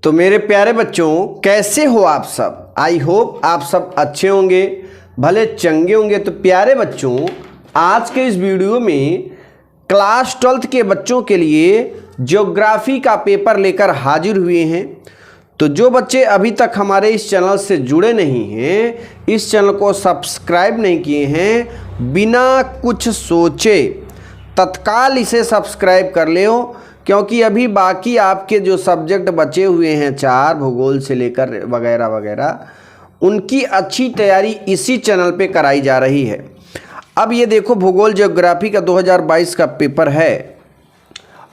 तो मेरे प्यारे बच्चों, कैसे हो आप सब? आई होप आप सब अच्छे होंगे, भले चंगे होंगे। तो प्यारे बच्चों, आज के इस वीडियो में क्लास 12th के बच्चों के लिए ज्योग्राफी का पेपर लेकर हाजिर हुए हैं। तो जो बच्चे अभी तक हमारे इस चैनल से जुड़े नहीं हैं, इस चैनल को सब्सक्राइब नहीं किए हैं, बिना कुछ सोचे तत्काल इसे सब्सक्राइब कर ले हो, क्योंकि अभी बाकी आपके जो सब्जेक्ट बचे हुए हैं, 4 भूगोल से लेकर वगैरह वगैरह, उनकी अच्छी तैयारी इसी चैनल पे कराई जा रही है। अब ये देखो, भूगोल ज्योग्राफी का 2022 का पेपर है,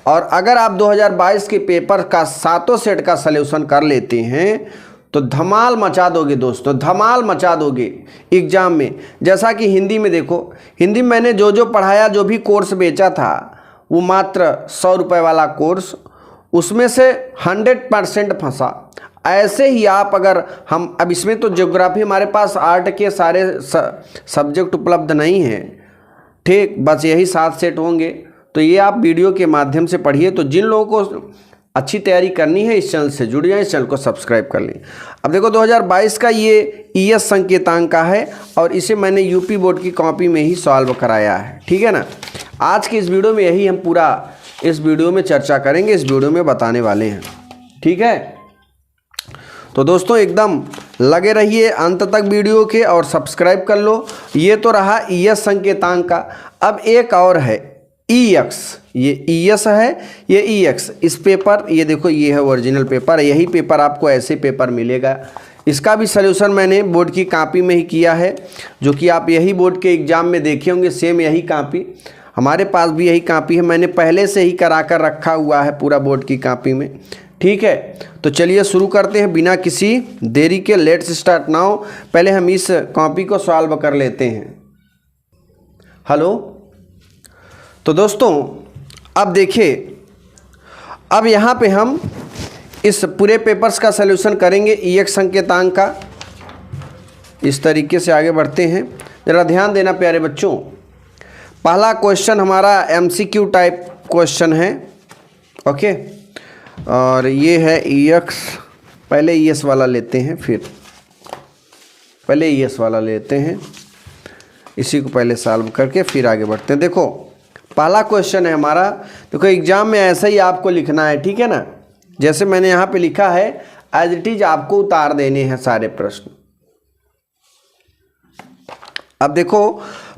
और अगर आप 2022 के पेपर का 7 सेट का सलूशन कर लेते हैं तो धमाल मचा दोगे दोस्तों, धमाल मचा दोगे एग्ज़ाम में। जैसा कि हिंदी में देखो, हिंदी में मैंने जो पढ़ाया, जो भी कोर्स बेचा था, वो मात्र 100 रुपये वाला कोर्स, उसमें से 100% फंसा। ऐसे ही आप अगर हम अब इसमें तो ज्योग्राफी हमारे पास आर्ट के सारे सब्जेक्ट उपलब्ध नहीं हैं, ठीक, बस यही 7 सेट होंगे। तो ये आप वीडियो के माध्यम से पढ़िए। तो जिन लोगों को अच्छी तैयारी करनी है, इस चैनल से जुड़ जाएं, इस चैनल को सब्सक्राइब कर लें। अब देखो, 2022 का ये ES संकेतांक का है, और इसे मैंने यूपी बोर्ड की कॉपी में ही सॉल्व कराया है, ठीक है ना। आज की इस वीडियो में यही हम पूरा इस वीडियो में चर्चा करेंगे, इस वीडियो में बताने वाले हैं, ठीक है। तो दोस्तों, एकदम लगे रहिए अंत तक वीडियो के और सब्सक्राइब कर लो। ये तो रहा ES संकेतांक का। अब एक और है EX, ये ES है, ये EX। इस पेपर, ये देखो, ये है ओरिजिनल पेपर, यही पेपर आपको ऐसे पेपर मिलेगा। इसका भी सलूशन मैंने बोर्ड की कॉपी में ही किया है, जो कि आप यही बोर्ड के एग्ज़ाम में देखे होंगे, सेम यही कॉपी। हमारे पास भी यही कॉपी है, मैंने पहले से ही करा कर रखा हुआ है पूरा बोर्ड की कॉपी में, ठीक है। तो चलिए शुरू करते हैं बिना किसी देरी के। Let's start now. पहले हम इस कॉपी को सॉल्व कर लेते हैं। हेलो। तो दोस्तों, अब देखिए, अब यहाँ पे हम इस पूरे पेपर्स का सलूशन करेंगे EX संकेतांक का। इस तरीके से आगे बढ़ते हैं, ज़रा ध्यान देना प्यारे बच्चों। पहला क्वेश्चन हमारा MCQ टाइप क्वेश्चन है, ओके। और ये है EX, पहले ES वाला लेते हैं, फिर पहले ES वाला लेते हैं, इसी को पहले सॉल्व करके फिर आगे बढ़ते हैं। देखो, पहला क्वेश्चन है हमारा। देखो, एग्जाम में ऐसा ही आपको लिखना है, ठीक है ना। जैसे मैंने यहाँ पे लिखा है, एज इट इज आपको उतार देने हैं सारे प्रश्न। अब देखो,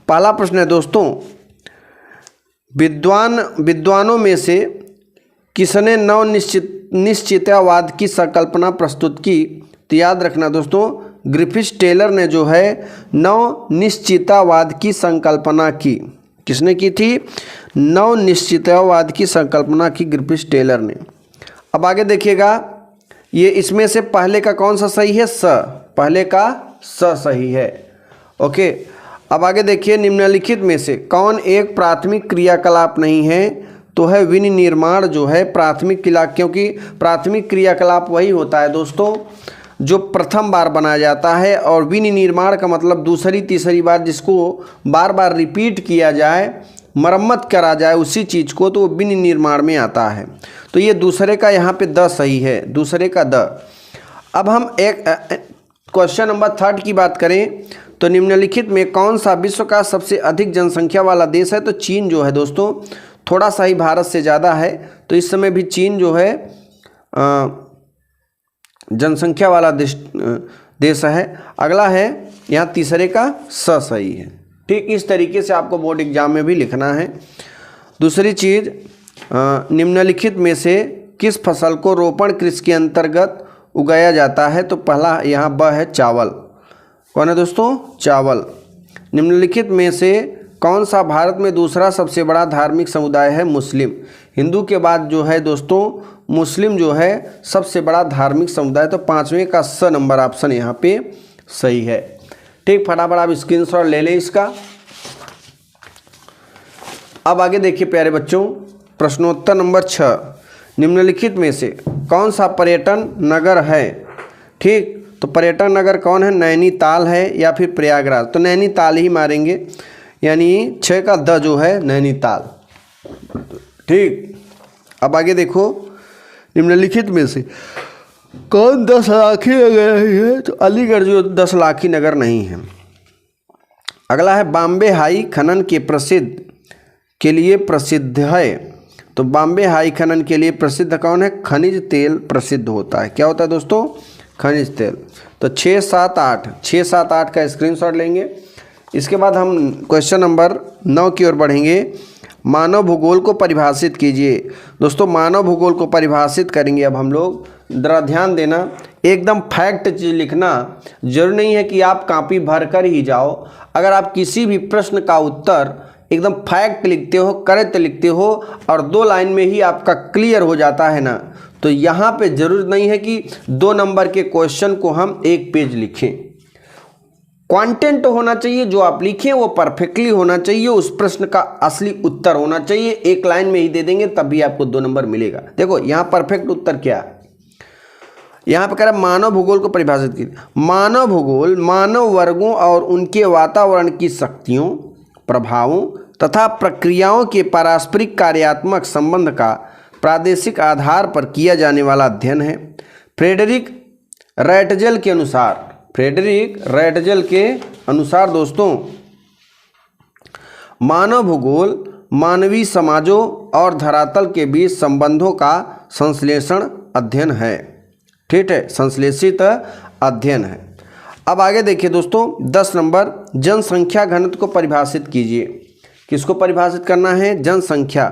पहला प्रश्न है दोस्तों, विद्वानों में से किसने नव निश्चिततावाद की संकल्पना प्रस्तुत की? तो याद रखना दोस्तों, ग्रिफिथ टेलर ने जो है नव निश्चिततावाद की संकल्पना की। किसने की थी? नव निश्चिततावाद की संकल्पना की ग्रिफिथ टेलर ने। अब आगे देखिएगा, ये इसमें से पहले का कौन सा सही है? स, पहले का स सही है, ओके। अब आगे देखिए, निम्नलिखित में से कौन एक प्राथमिक क्रियाकलाप नहीं है? तो है विनिर्माण जो है प्राथमिक क्रिया, क्योंकि प्राथमिक क्रियाकलाप वही होता है दोस्तों जो प्रथम बार बनाया जाता है, और विनिर्माण का मतलब दूसरी तीसरी बार, जिसको बार बार रिपीट किया जाए, मरम्मत करा जाए उसी चीज़ को, तो वो विनिर्माण में आता है। तो ये दूसरे का यहाँ पे द सही है, दूसरे का द। अब हम एक क्वेश्चन नंबर 3 की बात करें, तो निम्नलिखित में कौन सा विश्व का सबसे अधिक जनसंख्या वाला देश है? तो चीन जो है दोस्तों, थोड़ा सा ही भारत से ज़्यादा है, तो इस समय भी चीन जो है जनसंख्या वाला देश है। अगला है, यहाँ तीसरे का स सही है, ठीक। इस तरीके से आपको बोर्ड एग्जाम में भी लिखना है। दूसरी चीज़, निम्नलिखित में से किस फसल को रोपण कृषि के अंतर्गत उगाया जाता है? तो पहला यहाँ ब है, चावल। कौन है दोस्तों? चावल। निम्नलिखित में से कौन सा भारत में दूसरा सबसे बड़ा धार्मिक समुदाय है? मुस्लिम। हिंदू के बाद जो है दोस्तों, मुस्लिम जो है सबसे बड़ा धार्मिक समुदाय। तो 5वें का स नंबर ऑप्शन यहाँ पे सही है, ठीक। फटाफट आप स्क्रीनशॉट ले लें इसका। अब आगे देखिए प्यारे बच्चों, प्रश्नोत्तर नंबर 6, निम्नलिखित में से कौन सा पर्यटन नगर है? ठीक, तो पर्यटन नगर कौन है? नैनीताल है या फिर प्रयागराज? तो नैनीताल ही मारेंगे, यानी 6 का द जो है नैनीताल, ठीक। अब आगे देखो, निम्नलिखित में से कौन 10 लाखी नगर है? तो अलीगढ़ जो 10 लाखी नगर नहीं है। अगला है बॉम्बे हाई खनन के लिए प्रसिद्ध है। तो बॉम्बे हाई खनन के लिए प्रसिद्ध कौन है? खनिज तेल प्रसिद्ध होता है। क्या होता है दोस्तों? खनिज तेल। तो 6, 7, 8 का स्क्रीनशॉट लेंगे। इसके बाद हम क्वेश्चन नंबर 9 की ओर बढ़ेंगे। मानव भूगोल को परिभाषित कीजिए। दोस्तों मानव भूगोल को परिभाषित करेंगे अब हम लोग। जरा ध्यान देना, एकदम फैक्ट चीज लिखना। जरूरी नहीं है कि आप कॉपी भर कर ही जाओ। अगर आप किसी भी प्रश्न का उत्तर एकदम फैक्ट लिखते हो, करेक्ट लिखते हो और 2 लाइन में ही आपका क्लियर हो जाता है ना, तो यहाँ पे जरूरत नहीं है कि 2 नंबर के क्वेश्चन को हम 1 पेज लिखें। कंटेंट होना चाहिए, जो आप लिखें वो परफेक्टली होना चाहिए, उस प्रश्न का असली उत्तर होना चाहिए। 1 लाइन में ही दे देंगे तब भी आपको 2 नंबर मिलेगा। देखो यहाँ परफेक्ट उत्तर क्या है, यहाँ पे कह रहा है मानव भूगोल को परिभाषित कीजिए। मानव भूगोल मानव वर्गों और उनके वातावरण की शक्तियों, प्रभावों तथा प्रक्रियाओं के पारस्परिक कार्यात्मक संबंध का प्रादेशिक आधार पर किया जाने वाला अध्ययन है। फ्रेडरिक रैटजेल के अनुसार दोस्तों मानव भूगोल मानवीय समाजों और धरातल के बीच संबंधों का संश्लेषण अध्ययन है। ठीक है, संश्लेषित अध्ययन है। अब आगे देखिए दोस्तों 10 नंबर, जनसंख्या घनत्व को परिभाषित कीजिए। किसको परिभाषित करना है? जनसंख्या।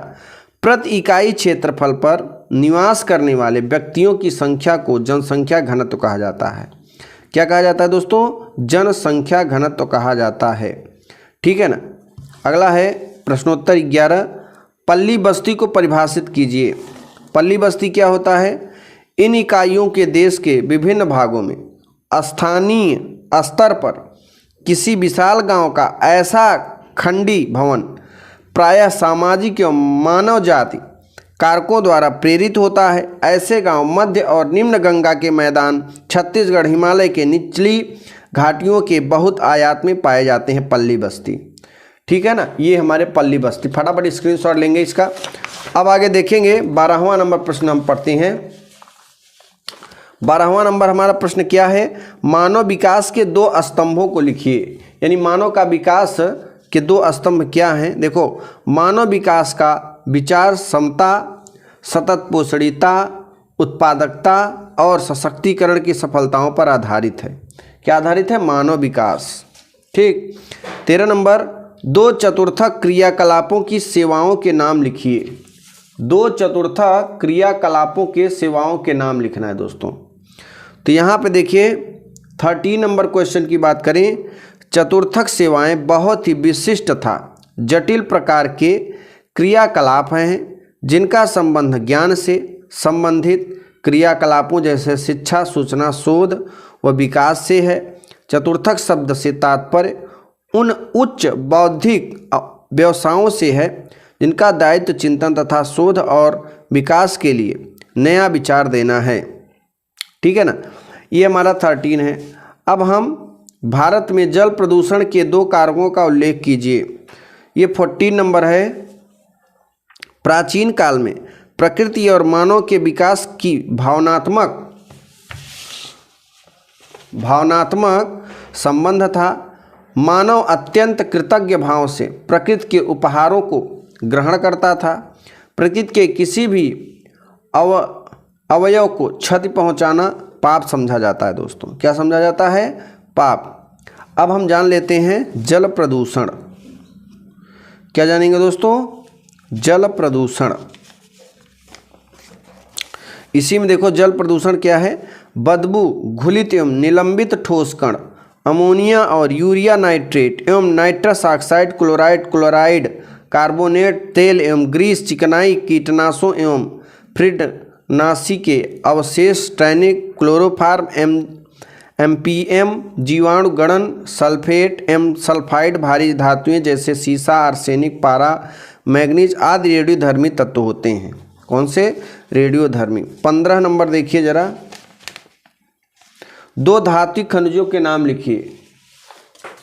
प्रति इकाई क्षेत्रफल पर निवास करने वाले व्यक्तियों की संख्या को जनसंख्या घनत्व कहा जाता है। क्या कहा जाता है दोस्तों? जनसंख्या घनत्व कहा जाता है। ठीक है ना। अगला है प्रश्नोत्तर 11, पल्ली बस्ती को परिभाषित कीजिए। पल्ली बस्ती क्या होता है? इन इकाइयों के देश के विभिन्न भागों में स्थानीय स्तर पर किसी विशाल गांव का ऐसा खंडी भवन प्रायः सामाजिक एवं मानव जाति कारकों द्वारा प्रेरित होता है। ऐसे गांव मध्य और निम्न गंगा के मैदान, छत्तीसगढ़, हिमालय के निचली घाटियों के बहुत आयात में पाए जाते हैं। पल्ली बस्ती, ठीक है ना, ये हमारे पल्ली बस्ती। फटाफट स्क्रीनशॉट लेंगे इसका। अब आगे देखेंगे 12वां नंबर प्रश्न हम पढ़ते हैं। 12वां नंबर हमारा प्रश्न क्या है? मानव विकास के 2 स्तंभों को लिखिए। यानी मानव का विकास के 2 स्तंभ क्या हैं? देखो, मानव विकास का विचार समता, सतत पोषणीयता, उत्पादकता और सशक्तिकरण की सफलताओं पर आधारित है। क्या आधारित है? मानव विकास। ठीक। 13 नंबर, 2 चतुर्थक क्रियाकलापों की सेवाओं के नाम लिखिए। 2 चतुर्थक क्रियाकलापों के सेवाओं के नाम लिखना है दोस्तों। तो यहाँ पे देखिए 13 नंबर क्वेश्चन की बात करें। चतुर्थक सेवाएं बहुत ही विशिष्ट तथा जटिल प्रकार के क्रियाकलाप हैं जिनका संबंध ज्ञान से संबंधित क्रियाकलापों जैसे शिक्षा, सूचना, शोध व विकास से है। चतुर्थक शब्द से तात्पर्य उन उच्च बौद्धिक व्यवसायों से है जिनका दायित्व चिंतन तथा शोध और विकास के लिए नया विचार देना है। ठीक है ना, ये हमारा 13 है। अब हम भारत में जल प्रदूषण के 2 कारकों का उल्लेख कीजिए। ये 14 नंबर है। प्राचीन काल में प्रकृति और मानव के विकास की भावनात्मक संबंध था। मानव अत्यंत कृतज्ञ भाव से प्रकृति के उपहारों को ग्रहण करता था। प्रकृति के किसी भी अवयव को क्षति पहुंचाना पाप समझा जाता है दोस्तों। क्या समझा जाता है? पाप। अब हम जान लेते हैं जल प्रदूषण। क्या जानेंगे दोस्तों? जल प्रदूषण। इसी में देखो जल प्रदूषण क्या है? बदबू, घुलित एवं निलंबित ठोस कण, अमोनिया और यूरिया नाइट्रेट एवं नाइट्रस ऑक्साइड, क्लोराइड, कार्बोनेट, तेल एवं ग्रीस, चिकनाई, कीटनाशों एवं फीडनाशी के अवशेष, टैनिक, क्लोरोफार्म, एमपीएम, जीवाणु गणन, सल्फेट एवं सल्फाइड, भारी धातुएं जैसे सीसा, आर्सेनिक, पारा, मैग्नीज आदि रेडियोधर्मी तत्व होते हैं। कौन से? रेडियोधर्मी। 15 नंबर देखिए जरा, 2 धात्विक खनिजों के नाम लिखिए।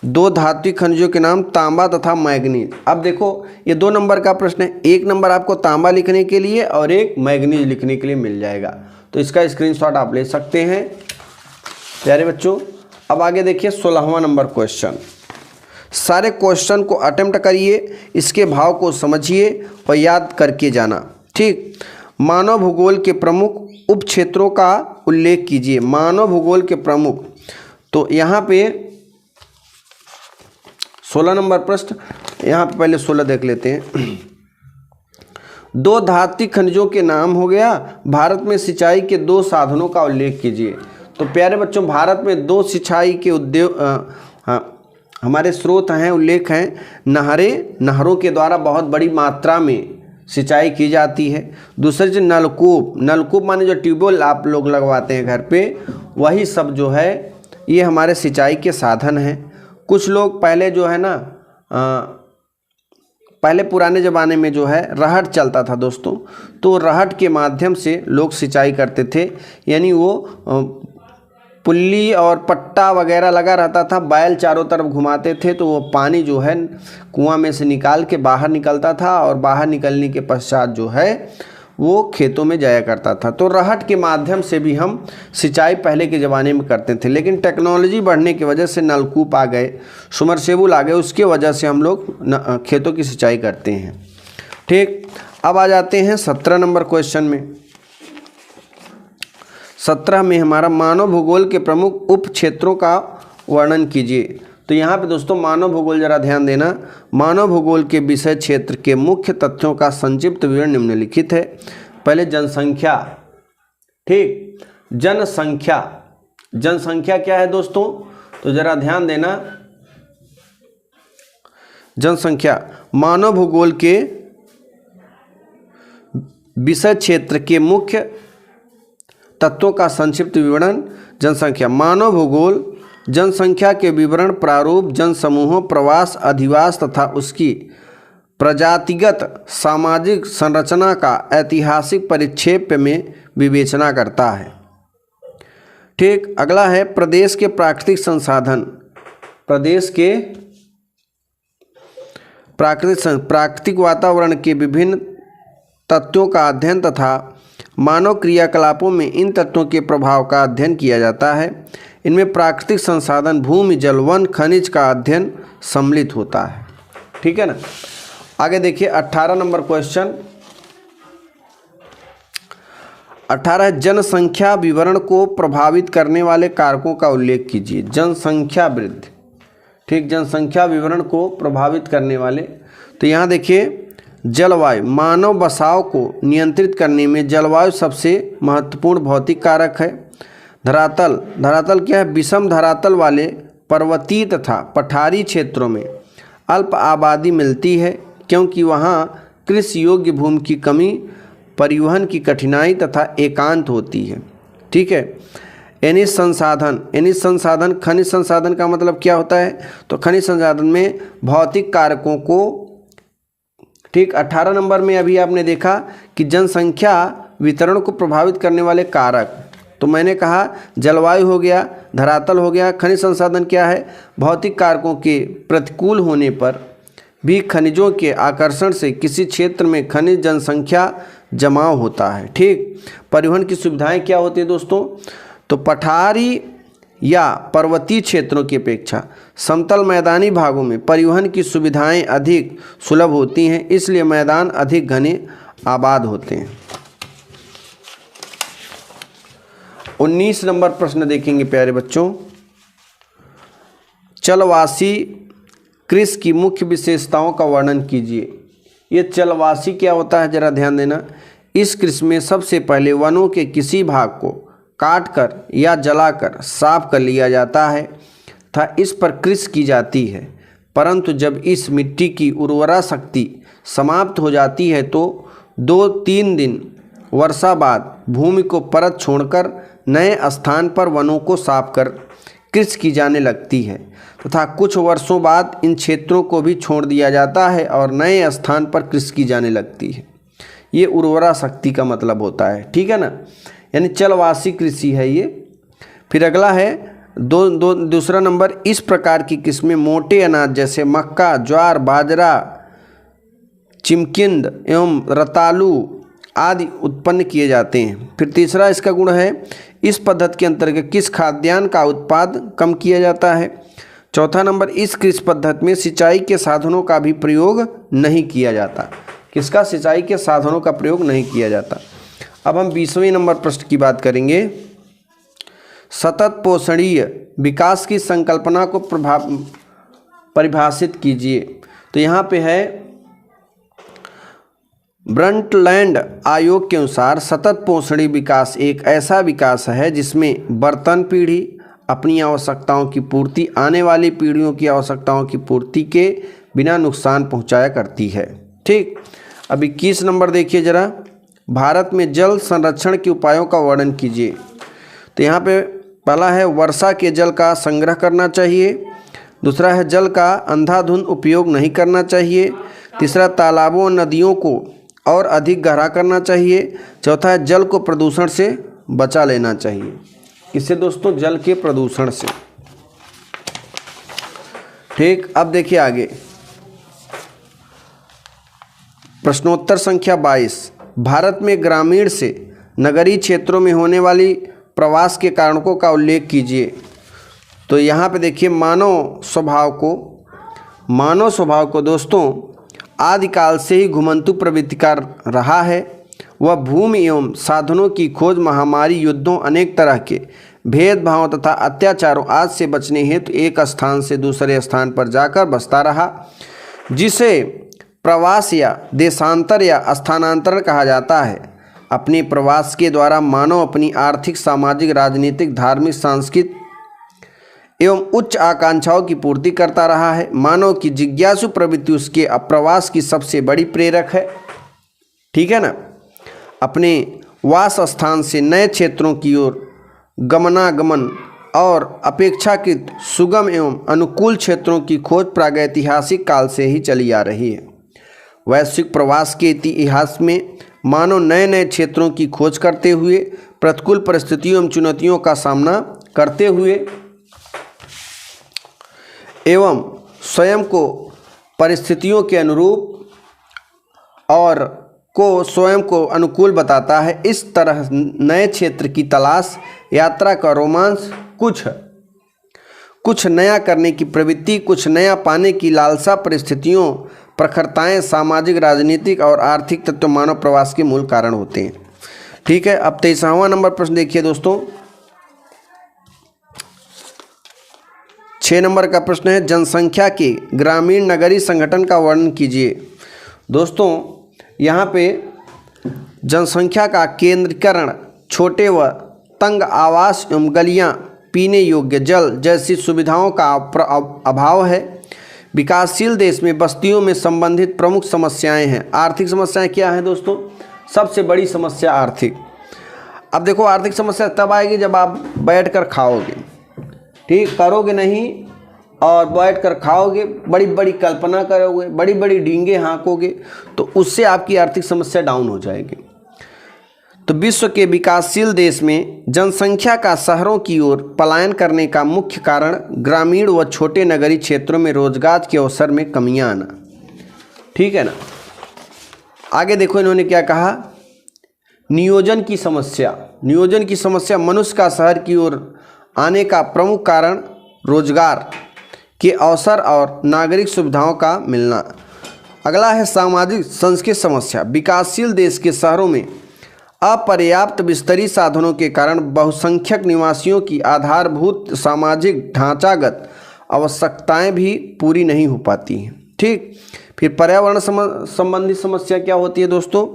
2 धात्विक खनिजों के नाम तांबा तथा मैग्नीज। अब देखो ये 2 नंबर का प्रश्न है। 1 नंबर आपको तांबा लिखने के लिए और 1 मैग्नीज लिखने के लिए मिल जाएगा। तो इसका स्क्रीनशॉट आप ले सकते हैं प्यारे बच्चों। अब आगे देखिए 16वां नंबर क्वेश्चन। सारे क्वेश्चन को अटेम्प्ट करिए, इसके भाव को समझिए और याद करके जाना। ठीक, मानव भूगोल के प्रमुख उप क्षेत्रों का उल्लेख कीजिए। मानव भूगोल के प्रमुख, तो यहाँ पे 16 नंबर प्रश्न, यहाँ पे पहले 16 देख लेते हैं। दो धात्विक खनिजों के नाम हो गया। भारत में सिंचाई के 2 साधनों का उल्लेख कीजिए। तो प्यारे बच्चों, भारत में 2 सिंचाई के उद्योग हमारे स्रोत हैं, उल्लेख हैं। नहरों के द्वारा बहुत बड़ी मात्रा में सिंचाई की जाती है। दूसरे जो नलकूप माने जो ट्यूबवेल आप लोग लगवाते हैं घर पे, वही सब जो है ये हमारे सिंचाई के साधन हैं। कुछ लोग पहले जो है ना, पहले पुराने ज़माने में जो है रहट चलता था दोस्तों, तो रहट के माध्यम से लोग सिंचाई करते थे। यानी वो पुल्ली और पट्टा वगैरह लगा रहता था, बैल चारों तरफ घुमाते थे, तो वो पानी जो है कुआं में से निकाल के बाहर निकलता था और बाहर निकलने के पश्चात जो है वो खेतों में जाया करता था। तो रहट के माध्यम से भी हम सिंचाई पहले के ज़माने में करते थे। लेकिन टेक्नोलॉजी बढ़ने की वजह से नलकूप आ गए, सबमर्सिबल आ गए, उसके वजह से हम लोग खेतों की सिंचाई करते हैं। ठीक, अब आ जाते हैं 17 नंबर क्वेश्चन में। 17 में हमारा मानव भूगोल के प्रमुख उप क्षेत्रों का वर्णन कीजिए। तो यहाँ पे दोस्तों मानव भूगोल जरा ध्यान देना। मानव भूगोल के विषय क्षेत्र के मुख्य तथ्यों का संक्षिप्त विवरण निम्नलिखित है। पहले जनसंख्या। ठीक, जनसंख्या क्या है दोस्तों, तो जरा ध्यान देना। जनसंख्या मानव भूगोल के विषय क्षेत्र के मुख्य तत्वों का संक्षिप्त विवरण। जनसंख्या, मानव भूगोल जनसंख्या के विवरण, प्रारूप, जनसमूहों, प्रवास, अधिवास तथा उसकी प्रजातिगत सामाजिक संरचना का ऐतिहासिक परिप्रेक्ष्य में विवेचना करता है। ठीक, अगला है प्रदेश के प्राकृतिक संसाधन। प्रदेश के प्राकृतिक वातावरण के विभिन्न तत्वों का अध्ययन तथा मानव क्रियाकलापों में इन तत्वों के प्रभाव का अध्ययन किया जाता है। इनमें प्राकृतिक संसाधन, भूमि, जल, वन, खनिज का अध्ययन सम्मिलित होता है। ठीक है ना। आगे देखिए 18 नंबर क्वेश्चन। 18 जनसंख्या विवरण को प्रभावित करने वाले कारकों का उल्लेख कीजिए। जनसंख्या वृद्धि। ठीक, जनसंख्या विवरण को प्रभावित करने वाले, तो यहाँ देखिए जलवायु, मानव बसाव को नियंत्रित करने में जलवायु सबसे महत्वपूर्ण भौतिक कारक है। धरातल क्या है, विषम धरातल वाले पर्वतीय तथा पठारी क्षेत्रों में अल्प आबादी मिलती है, क्योंकि वहाँ कृषि योग्य भूमि की कमी, परिवहन की कठिनाई तथा एकांत होती है। ठीक है। खनिज संसाधन, खनिज संसाधन का मतलब क्या होता है, तो खनिज संसाधन में भौतिक कारकों को, ठीक 18 नंबर में अभी आपने देखा कि जनसंख्या वितरण को प्रभावित करने वाले कारक, तो मैंने कहा जलवायु हो गया, धरातल हो गया। खनिज संसाधन क्या है, भौतिक कारकों के प्रतिकूल होने पर भी खनिजों के आकर्षण से किसी क्षेत्र में खनिज जनसंख्या जमाव होता है। ठीक, परिवहन की सुविधाएं क्या होती है दोस्तों, तो पठारी या पर्वतीय क्षेत्रों की अपेक्षा समतल मैदानी भागों में परिवहन की सुविधाएं अधिक सुलभ होती हैं, इसलिए मैदान अधिक घने आबाद होते हैं। 19 नंबर प्रश्न देखेंगे प्यारे बच्चों। चलवासी कृषि की मुख्य विशेषताओं का वर्णन कीजिए। ये चलवासी क्या होता है, जरा ध्यान देना। इस कृषि में सबसे पहले वनों के किसी भाग को काटकर या जलाकर साफ कर लिया जाता है तथा इस पर कृषि की जाती है, परंतु जब इस मिट्टी की उर्वरा शक्ति समाप्त हो जाती है तो 2-3 दिन वर्षा बाद भूमि को परत छोड़कर नए स्थान पर वनों को साफ कर कृषि की जाने लगती है तथा कुछ वर्षों बाद इन क्षेत्रों को भी छोड़ दिया जाता है और नए स्थान पर कृषि की जाने लगती है। ये उर्वरा शक्ति का मतलब होता है। ठीक है ना, यानी चलवासी कृषि है ये। फिर अगला है दूसरा नंबर, इस प्रकार की किस्में मोटे अनाज जैसे मक्का, ज्वार, बाजरा, चिमकिंद एवं रतालू आदि उत्पन्न किए जाते हैं। फिर तीसरा इसका गुण है, इस पद्धति के अंतर्गत किस खाद्यान्न का उत्पाद कम किया जाता है। चौथा नंबर, इस कृषि पद्धति में सिंचाई के साधनों का भी प्रयोग नहीं किया जाता। किसका? सिंचाई के साधनों का प्रयोग नहीं किया जाता। अब हम 20वें नंबर प्रश्न की बात करेंगे। सतत पोषणीय विकास की संकल्पना को परिभाषित कीजिए। तो यहाँ पे है, ब्रंटलैंड आयोग के अनुसार सतत पोषणीय विकास एक ऐसा विकास है जिसमें वर्तमान पीढ़ी अपनी आवश्यकताओं की पूर्ति आने वाली पीढ़ियों की आवश्यकताओं की पूर्ति के बिना नुकसान पहुंचाया करती है। ठीक। अब 21 नंबर देखिए जरा, भारत में जल संरक्षण के उपायों का वर्णन कीजिए। तो यहाँ पे पहला है, वर्षा के जल का संग्रह करना चाहिए। दूसरा है, जल का अंधाधुंध उपयोग नहीं करना चाहिए। तीसरा, तालाबों और नदियों को और अधिक गहरा करना चाहिए। चौथा है, जल को प्रदूषण से बचा लेना चाहिए। इससे दोस्तों, जल के प्रदूषण से। ठीक। अब देखिए आगे, प्रश्नोत्तर संख्या 22, भारत में ग्रामीण से नगरीय क्षेत्रों में होने वाली प्रवास के कारणों का उल्लेख कीजिए। तो यहाँ पे देखिए, मानव स्वभाव को दोस्तों आदिकाल से ही घुमंतु प्रवृत्ति का रहा है। वह भूमि एवं साधनों की खोज, महामारी, युद्धों, अनेक तरह के भेदभाव तथा अत्याचारों आज से बचने हेतु एक स्थान से दूसरे स्थान पर जाकर बसता रहा, जिसे प्रवास या देशांतर या स्थानांतरण कहा जाता है। अपने प्रवास के द्वारा मानव अपनी आर्थिक, सामाजिक, राजनीतिक, धार्मिक, सांस्कृतिक एवं उच्च आकांक्षाओं की पूर्ति करता रहा है। मानव की जिज्ञासु प्रवृत्ति उसके प्रवास की सबसे बड़ी प्रेरक है। ठीक है ना। अपने वास स्थान से नए क्षेत्रों की ओर गमनागमन और अपेक्षाकृत सुगम एवं अनुकूल क्षेत्रों की खोज प्रागैतिहासिक काल से ही चली आ रही है। वैश्विक प्रवास के इतिहास में मानव नए नए क्षेत्रों की खोज करते हुए, प्रतिकूल परिस्थितियों एवं चुनौतियों का सामना करते हुए एवं स्वयं को परिस्थितियों के अनुरूप और स्वयं को अनुकूल बताता है। इस तरह नए क्षेत्र की तलाश, यात्रा का रोमांच, कुछ नया करने की प्रवृत्ति, कुछ नया पाने की लालसा, परिस्थितियों, प्रखरताएं, सामाजिक, राजनीतिक और आर्थिक तत्व मानव प्रवास के मूल कारण होते हैं। ठीक है। अब 23वां नंबर प्रश्न देखिए दोस्तों। 6 नंबर का प्रश्न है, जनसंख्या के ग्रामीण नगरीय संगठन का वर्णन कीजिए। दोस्तों, यहाँ पे जनसंख्या का केंद्रीकरण, छोटे व तंग आवास एवं गलियाँ, पीने योग्य जल जैसी सुविधाओं का अभाव है। विकासशील देश में बस्तियों में संबंधित प्रमुख समस्याएं हैं। आर्थिक समस्याएं क्या हैं दोस्तों? सबसे बड़ी समस्या आर्थिक। अब देखो, आर्थिक समस्या तब आएगी जब आप बैठकर खाओगे, ठीक, करोगे नहीं और बैठकर खाओगे, बड़ी बड़ी कल्पना करोगे, बड़ी बड़ी डींगे हाँकोगे, तो उससे आपकी आर्थिक समस्या डाउन हो जाएगी। तो विश्व के विकासशील देश में जनसंख्या का शहरों की ओर पलायन करने का मुख्य कारण ग्रामीण व छोटे नगरीय क्षेत्रों में रोजगार के अवसर में कमियां आना। ठीक है ना। आगे देखो इन्होंने क्या कहा, नियोजन की समस्या मनुष्य का शहर की ओर आने का प्रमुख कारण रोजगार के अवसर और नागरिक सुविधाओं का मिलना। अगला है सामाजिक सांस्कृतिक समस्या। विकासशील देश के शहरों में अपर्याप्त विस्तृत साधनों के कारण बहुसंख्यक निवासियों की आधारभूत सामाजिक ढांचागत आवश्यकताएं भी पूरी नहीं हो पाती हैं। ठीक। फिर पर्यावरण संबंधी समस्या क्या होती है दोस्तों?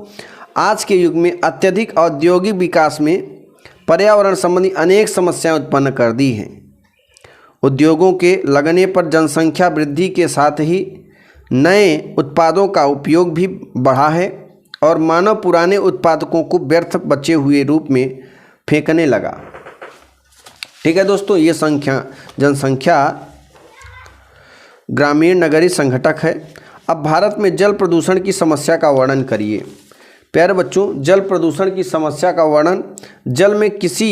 आज के युग में अत्यधिक औद्योगिक विकास में पर्यावरण संबंधी अनेक समस्याएं उत्पन्न कर दी हैं। उद्योगों के लगने पर जनसंख्या वृद्धि के साथ ही नए उत्पादों का उपयोग भी बढ़ा है और मानव पुराने उत्पादकों को व्यर्थ बचे हुए रूप में फेंकने लगा। ठीक है दोस्तों, ये जनसंख्या ग्रामीण नगरीय संघटक है। अब भारत में जल प्रदूषण की समस्या का वर्णन करिए। प्यारे बच्चों, जल प्रदूषण की समस्या का वर्णन, जल में किसी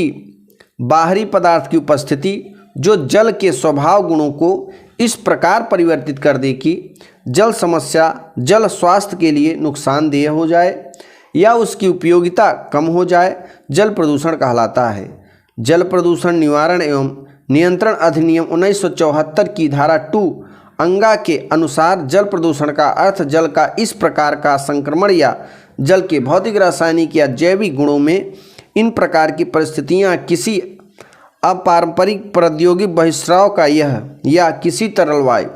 बाहरी पदार्थ की उपस्थिति जो जल के स्वभाव गुणों को इस प्रकार परिवर्तित कर दे कि जल स्वास्थ्य के लिए नुकसानदेह हो जाए या उसकी उपयोगिता कम हो जाए जल प्रदूषण कहलाता है। जल प्रदूषण निवारण एवं नियंत्रण अधिनियम 1974 की धारा 2 अंगा के अनुसार जल प्रदूषण का अर्थ जल का इस प्रकार का संक्रमण या जल के भौतिक, रासायनिक या जैविक गुणों में इन प्रकार की परिस्थितियां किसी अपारंपरिक प्रौद्योगिक बहिस्राव का यह या किसी तरल वायु,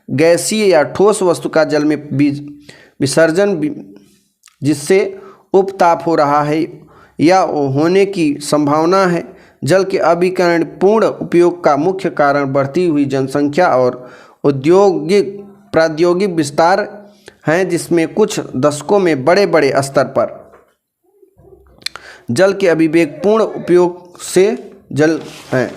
गैसीय या ठोस वस्तु का जल में विसर्जन जिससे उपताप हो रहा है या होने की संभावना है। जल के अभिकरण पूर्ण उपयोग का मुख्य कारण बढ़ती हुई जनसंख्या और औद्योगिक प्रौद्योगिक विस्तार हैं, जिसमें कुछ दशकों में बड़े बड़े स्तर पर जल के अविवेकपूर्ण उपयोग से जल हैं।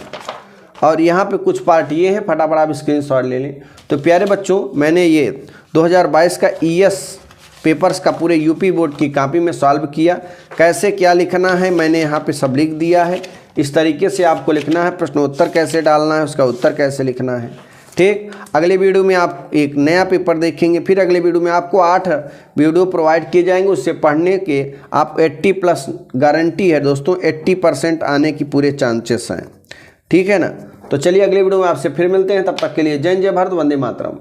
और यहाँ पे कुछ पार्ट ये है, फटाफट आप स्क्रीनशॉट ले लें। तो प्यारे बच्चों, मैंने ये 2022 का ईएस पेपर्स का पूरे यूपी बोर्ड की कॉपी में सॉल्व किया। कैसे क्या लिखना है मैंने यहाँ पे सब लिख दिया है। इस तरीके से आपको लिखना है, प्रश्नोत्तर कैसे डालना है, उसका उत्तर कैसे लिखना है। ठीक, अगले वीडियो में आप एक नया पेपर देखेंगे। फिर अगले वीडियो में आपको 8 वीडियो प्रोवाइड किए जाएंगे, उससे पढ़ने के आप 80+ गारंटी है दोस्तों, 80% आने की पूरे चांसेस हैं। ठीक है ना। तो चलिए अगले वीडियो में आपसे फिर मिलते हैं, तब तक के लिए जय जय भारत, वंदे मातरम।